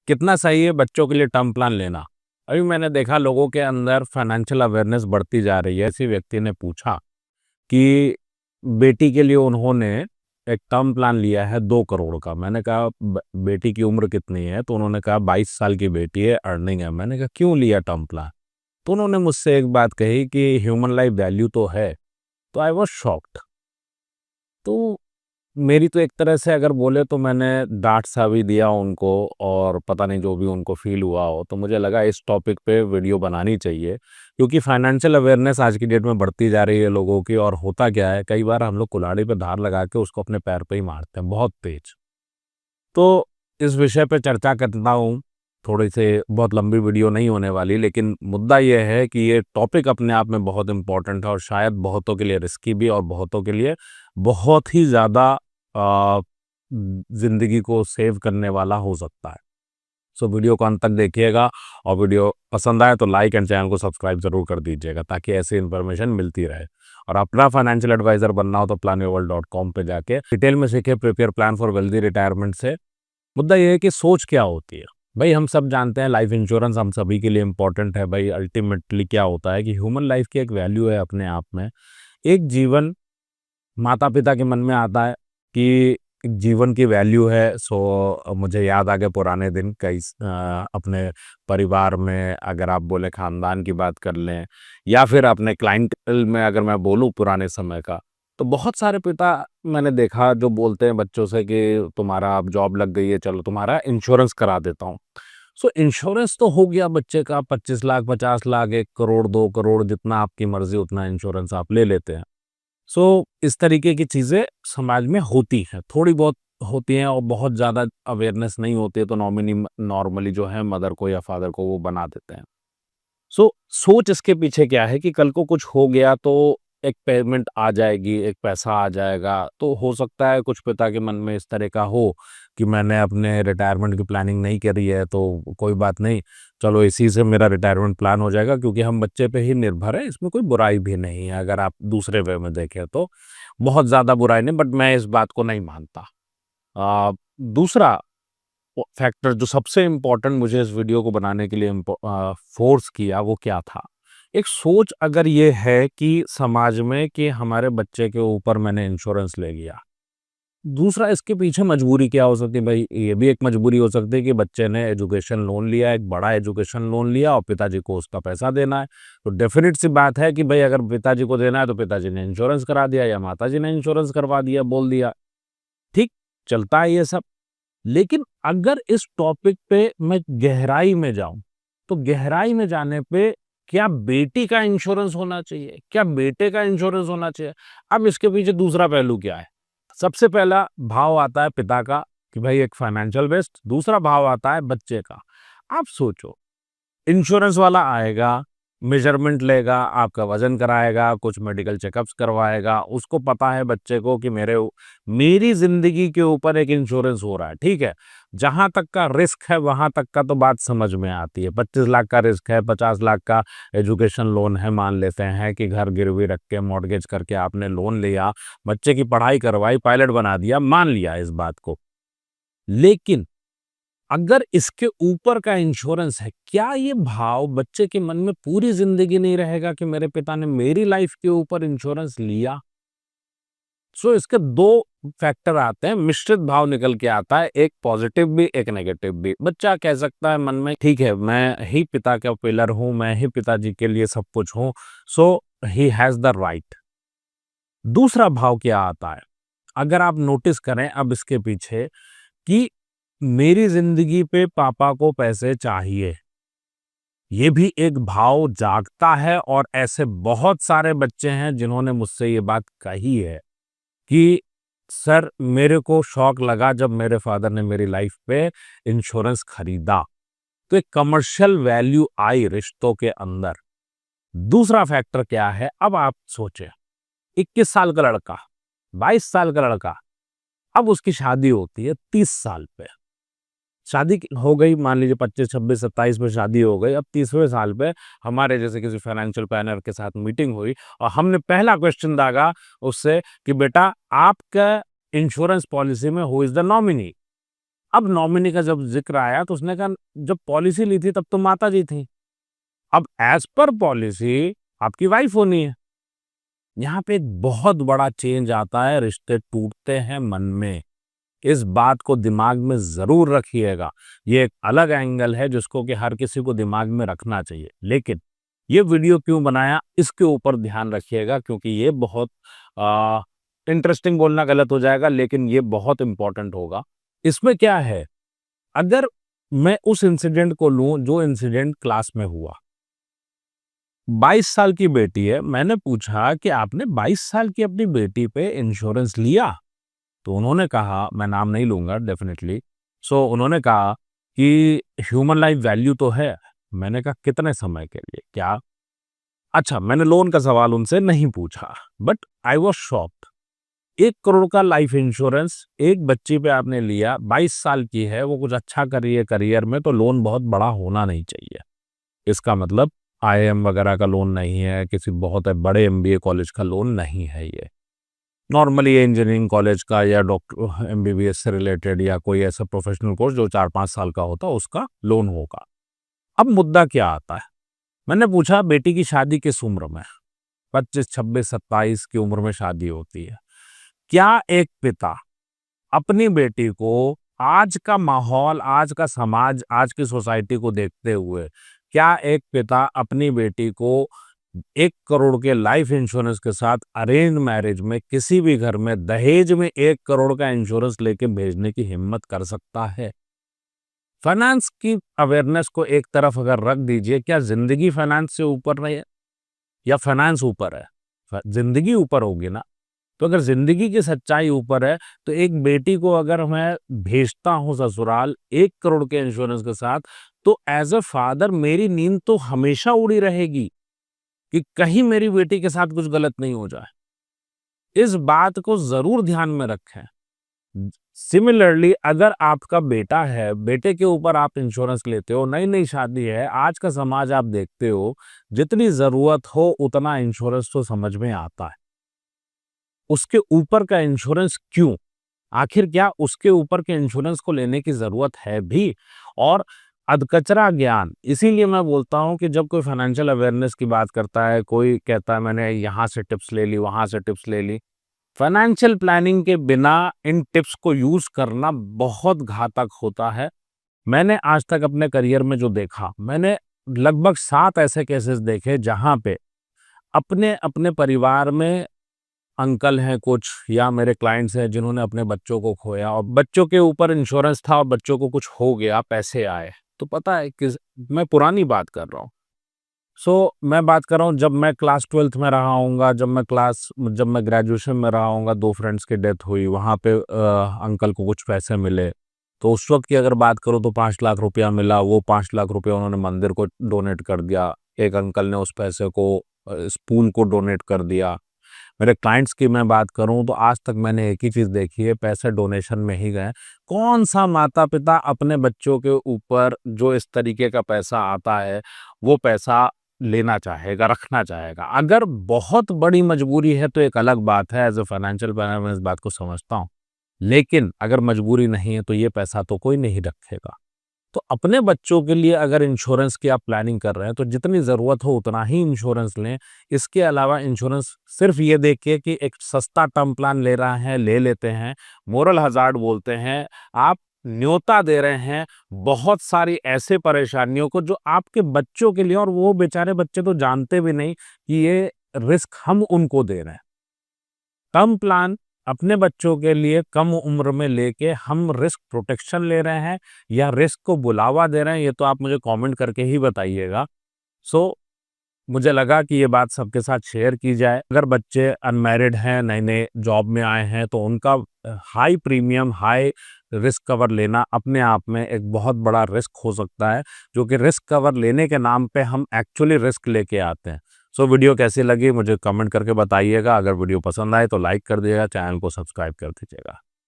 कितना सही है बच्चों के लिए टर्म प्लान लेना? अभी मैंने देखा लोगों के अंदर फाइनेंशियल अवेयरनेस बढ़ती जा रही है। किसी व्यक्ति ने पूछा कि बेटी के लिए उन्होंने एक टर्म प्लान लिया है 2 करोड़ का। मैंने कहा बेटी की उम्र कितनी है? तो उन्होंने कहा 22 साल की बेटी है, अर्निंग है। मैंने कहा क्यों लिया टर्म प्लान? तो उन्होंने मुझसे एक बात कही कि ह्यूमन लाइफ वैल्यू तो है। तो आई वाज़ शॉक्ड। तो मेरी तो एक तरह से अगर बोले तो मैंने डाँट सा भी दिया उनको, और पता नहीं जो भी उनको फ़ील हुआ हो। तो मुझे लगा इस टॉपिक पे वीडियो बनानी चाहिए, क्योंकि फाइनेंशियल अवेयरनेस आज की डेट में बढ़ती जा रही है लोगों की। और होता क्या है, कई बार हम लोग कुल्हाड़ी पे धार लगा के उसको अपने पैर पे ही मारते हैं, बहुत तेज़। तो इस विषय पे चर्चा करता हूँ, थोड़ी-सी बहुत लंबी वीडियो नहीं होने वाली, लेकिन मुद्दा ये है कि ये टॉपिक अपने आप में बहुत इम्पोर्टेंट है और शायद बहुतों के लिए रिस्की भी और बहुतों के लिए बहुत ही ज़्यादा ज़िंदगी को सेव करने वाला हो सकता है। सो वीडियो को अंत तक देखिएगा, और वीडियो पसंद आए तो लाइक एंड चैनल को सब्सक्राइब ज़रूर कर दीजिएगा, ताकि ऐसी इन्फॉर्मेशन मिलती रहे। और अपना फाइनेंशियल एडवाइज़र बनना हो तो planyourworld.com पे जाके डिटेल में सीखें prepare plan for wealthy retirement से। मुद्दा ये है कि सोच क्या होती है? भई हम सब जानते हैं लाइफ इंश्योरेंस हम सभी के लिए इम्पोर्टेंट है। भई अल्टीमेटली क्या होता है कि ह्यूमन लाइफ की एक वैल्यू है अपने आप में। एक जीवन माता-पिता के मन में आता है कि जीवन की वैल्यू है। सो मुझे याद आ गए पुराने दिन अपने परिवार में, अगर आप बोले ख़ानदान की बात कर लें, या फिर अपने क्लाइंटेल में अगर मैं बोलूँ पुराने समय का, तो बहुत सारे पिता मैंने देखा जो बोलते हैं बच्चों से कि तुम्हारा अब जॉब लग गई है, चलो तुम्हारा इंश्योरेंस करा देता हूँ। सो इंश्योरेंस तो हो गया बच्चे का 25 लाख, 50 लाख, 1 करोड़, 2 करोड़, जितना आपकी मर्ज़ी उतना इंश्योरेंस आप ले लेते हैं। सो इस तरीके की चीज़ें समाज में होती हैं, थोड़ी बहुत होती हैं, और बहुत ज़्यादा अवेयरनेस नहीं होती है तो नॉमिनी नॉर्मली जो है मदर को या फादर को वो बना देते हैं। सो सोच इसके पीछे क्या है कि कल को कुछ हो गया तो एक पेमेंट आ जाएगी, एक पैसा आ जाएगा। तो हो सकता है कुछ पिता के मन में इस तरह का हो कि मैंने अपने रिटायरमेंट की प्लानिंग नहीं करी है, तो कोई बात नहीं, चलो इसी से मेरा रिटायरमेंट प्लान हो जाएगा, क्योंकि हम बच्चे पे ही निर्भर है। इसमें कोई बुराई भी नहीं है अगर आप दूसरे वे में देखें तो, बहुत ज़्यादा बुराई नहीं, बट मैं इस बात को नहीं मानता। दूसरा फैक्टर जो सबसे इम्पोर्टेंट मुझे इस वीडियो को बनाने के लिए फोर्स किया, वो क्या था? एक सोच अगर ये है कि समाज में कि हमारे बच्चे के ऊपर मैंने इंश्योरेंस ले लिया। दूसरा इसके पीछे मजबूरी क्या हो सकती है? भाई ये भी एक मजबूरी हो सकती है कि बच्चे ने एजुकेशन लोन लिया, एक बड़ा एजुकेशन लोन लिया, और पिताजी को उसका पैसा देना है। तो डेफ़िनिट सी बात है कि भाई अगर पिताजी को देना है तो पिताजी ने इंश्योरेंस करा दिया या माताजी ने इंश्योरेंस करवा दिया, बोल दिया। ठीक, चलता है ये सब। लेकिन अगर इस टॉपिक पे मैं गहराई में जाऊँ, तो गहराई में जाने पे क्या बेटी का इंश्योरेंस होना चाहिए? क्या बेटे का इंश्योरेंस होना चाहिए? अब इसके पीछे दूसरा पहलू क्या है? सबसे पहला भाव आता है पिता का कि भाई एक फाइनेंशियल रिस्क, दूसरा भाव आता है बच्चे का। आप सोचो, इंश्योरेंस वाला आएगा, मेजरमेंट लेगा, आपका वज़न कराएगा, कुछ मेडिकल चेकअप्स करवाएगा, उसको पता है बच्चे को कि मेरी ज़िंदगी के ऊपर एक इंश्योरेंस हो रहा है, ठीक है? जहाँ तक का रिस्क है, वहाँ तक का तो बात समझ में आती है। 25 लाख का रिस्क है, 50 लाख का एजुकेशन लोन है, मान लेते हैं कि घर गिरवी रख के मॉर्टगेज करके आपने लोन लिया, बच्चे की पढ़ाई करवाई, पायलट बना दिया, मान लिया इस बात को। लेकिन अगर इसके ऊपर का इंश्योरेंस है, क्या ये भाव बच्चे के मन में पूरी ज़िंदगी नहीं रहेगा कि मेरे पिता ने मेरी लाइफ़ के ऊपर इंश्योरेंस लिया? सो इसके 2 फैक्टर आते हैं, मिश्रित भाव निकल के आता है, एक पॉज़िटिव भी, एक नेगेटिव भी। बच्चा कह सकता है मन में, ठीक है, मैं ही पिता का पिलर हूँ, मैं ही पिताजी के लिए सब कुछ हूँ, सो ही हैज़ द राइट। दूसरा भाव क्या आता है? अगर आप नोटिस करें अब इसके पीछे कि मेरी ज़िंदगी पे पापा को पैसे चाहिए। ये भी एक भाव जागता है, और ऐसे बहुत सारे बच्चे हैं जिन्होंने मुझसे ये बात कही है कि सर मेरे को शौक लगा जब मेरे फादर ने मेरी लाइफ पे इंश्योरेंस खरीदा। तो एक कमर्शियल वैल्यू आई रिश्तों के अंदर। दूसरा फैक्टर क्या है? अब आप सोचें, 21 साल का लड़का, 22 साल का लड़का, अब उसकी शादी होती है 30 साल पे। शादी हो गई, मान लीजिए 25, 26, 27 में शादी हो गई। अब 30वें साल पे हमारे जैसे किसी फाइनेंशियल प्लानर के साथ मीटिंग हुई, और हमने पहला क्वेश्चन दागा उससे कि बेटा आपका इंश्योरेंस पॉलिसी में हु इज़ द नॉमिनी? अब नॉमिनी का जब ज़िक्र आया तो उसने कहा जब पॉलिसी ली थी तब तो माताजी थी, अब एज़ पर पॉलिसी आपकी वाइफ़ होनी है। यहाँ पे एक बहुत बड़ा चेंज आता है, रिश्ते टूटते हैं मन में। इस बात को दिमाग में ज़रूर रखिएगा। ये एक अलग एंगल है जिसको कि हर किसी को दिमाग में रखना चाहिए। लेकिन ये वीडियो क्यों बनाया इसके ऊपर ध्यान रखिएगा क्योंकि ये बहुत इंटरेस्टिंग बोलना गलत हो जाएगा लेकिन ये बहुत इम्पोर्टेंट होगा। इसमें क्या है, अगर मैं उस इंसिडेंट को लूँ जो इंसिडेंट क्लास में हुआ। 22 साल की बेटी है, मैंने पूछा कि आपने 22 साल की अपनी बेटी पे इंश्योरेंस लिया? तो उन्होंने कहा, मैं नाम नहीं लूँगा डेफ़िनेटली। सो उन्होंने कहा कि ह्यूमन लाइफ़ वैल्यू तो है। मैंने कहा कितने समय के लिए? क्या? अच्छा, मैंने लोन का सवाल उनसे नहीं पूछा, but I was shocked. 1 crore का लाइफ़ इंश्योरेंस एक बच्ची पे आपने लिया, 22 साल की है, वो कुछ अच्छा कर रही है करियर में, तो लोन बहुत बड़ा होना नहीं चाहिए। इसका मतलब आईआईएम वगैरह का लोन नहीं है, किसी बहुत बड़े एमबीए कॉलेज का लोन नहीं है ये। नॉर्मली ये इंजीनियरिंग कॉलेज का या डॉक्टर एमबीबीएस से रिलेटेड या कोई ऐसा प्रोफेशनल कोर्स जो 4-5 साल का होता है उसका लोन होगा। अब मुद्दा क्या आता है? मैंने पूछा बेटी की शादी किस उम्र में? 25, 26, 27 की उम्र में शादी होती है। क्या एक पिता अपनी बेटी को आज का माहौल, आज का समाज, आज की सोसाइटी को देखते हुए क्या एक पिता अपनी बेटी को 1 करोड़ के लाइफ इंश्योरेंस के साथ अरेंज मैरिज में किसी भी घर में दहेज में 1 करोड़ का इंश्योरेंस लेके भेजने की हिम्मत कर सकता है? फाइनेंस की अवेयरनेस को एक तरफ अगर रख दीजिए, क्या जिंदगी फाइनेंस से ऊपर नहीं है या फाइनेंस ऊपर है? जिंदगी ऊपर होगी ना। तो अगर जिंदगी की सच्चाई ऊपर है तो एक बेटी को अगर मैं भेजता हूं ससुराल 1 करोड़ के इंश्योरेंस के साथ तो एज अ फादर मेरी नींद तो हमेशा उड़ी रहेगी कि कहीं मेरी बेटी के साथ कुछ गलत नहीं हो जाए। इस बात को जरूर ध्यान में रखें। सिमिलरली अगर आपका बेटा है, बेटे के ऊपर आप इंश्योरेंस लेते हो, नई नई शादी है, आज का समाज आप देखते हो, जितनी जरूरत हो उतना इंश्योरेंस तो समझ में आता है। उसके ऊपर का इंश्योरेंस क्यों? आखिर क्या उसके ऊपर के इंश्योरेंस को लेने की जरूरत है भी? और अधकचरा ज्ञान, इसीलिए मैं बोलता हूं कि जब कोई फाइनेंशियल अवेयरनेस की बात करता है, कोई कहता है मैंने यहाँ से टिप्स ले ली, वहां से टिप्स ले ली, फाइनेंशियल प्लानिंग के बिना इन टिप्स को यूज करना बहुत घातक होता है। मैंने आज तक अपने करियर में जो देखा, मैंने लगभग 7 ऐसे केसेस देखे जहां पे अपने अपने परिवार में अंकल हैं कुछ या मेरे क्लाइंट्स हैं जिन्होंने अपने बच्चों को खोया और बच्चों के ऊपर इंश्योरेंस था और बच्चों को कुछ हो गया, पैसे आए। तो पता है कि मैं पुरानी बात कर रहा हूँ। मैं बात कर रहा हूँ जब मैं क्लास 12th में रहा हूँगा, जब मैं ग्रेजुएशन में रहा हूँगा, 2 फ्रेंड्स की डेथ हुई, वहाँ पे अंकल को कुछ पैसे मिले। तो उस वक़्त की अगर बात करूँ तो 5 लाख रुपया मिला, वो 5 लाख रुपया उन्होंने मंदिर को डोनेट कर दिया। एक अंकल ने उस पैसे को स्कूल को डोनेट कर दिया। मेरे क्लाइंट्स की मैं बात करूं तो आज तक मैंने एक ही चीज देखी है, पैसे डोनेशन में ही गए। कौन सा माता पिता अपने बच्चों के ऊपर जो इस तरीके का पैसा आता है वो पैसा लेना चाहेगा, रखना चाहेगा? अगर बहुत बड़ी मजबूरी है तो एक अलग बात है, एज ए फाइनेंशियल प्लानर मैं इस बात को समझता हूँ। लेकिन अगर मजबूरी नहीं है तो ये पैसा तो कोई नहीं रखेगा। तो अपने बच्चों के लिए अगर इंश्योरेंस की आप प्लानिंग कर रहे हैं तो जितनी ज़रूरत हो उतना ही इंश्योरेंस लें। इसके अलावा इंश्योरेंस सिर्फ ये देखिए कि एक सस्ता टर्म प्लान ले रहा है, ले लेते हैं, मोरल हज़ार्ड बोलते हैं, आप न्योता दे रहे हैं बहुत सारी ऐसे परेशानियों को जो आपके बच्चों के लिए, और वो बेचारे बच्चे तो जानते भी नहीं कि ये रिस्क हम उनको दे रहे हैं। टर्म प्लान अपने बच्चों के लिए कम उम्र में लेके हम रिस्क प्रोटेक्शन ले रहे हैं या रिस्क को बुलावा दे रहे हैं, ये तो आप मुझे कमेंट करके ही बताइएगा। सो मुझे लगा कि ये बात सबके साथ शेयर की जाए। अगर बच्चे अनमैरिड हैं, नए नए जॉब में आए हैं तो उनका high premium high risk cover लेना अपने आप में एक बहुत बड़ा रिस्क हो सकता है, जो कि रिस्क कवर लेने के नाम पे हम एक्चुअली रिस्क लेके आते हैं। वीडियो कैसी लगी मुझे कमेंट करके बताइएगा। अगर वीडियो पसंद आए तो लाइक कर दीजिएगा, चैनल को सब्सक्राइब कर दीजिएगा।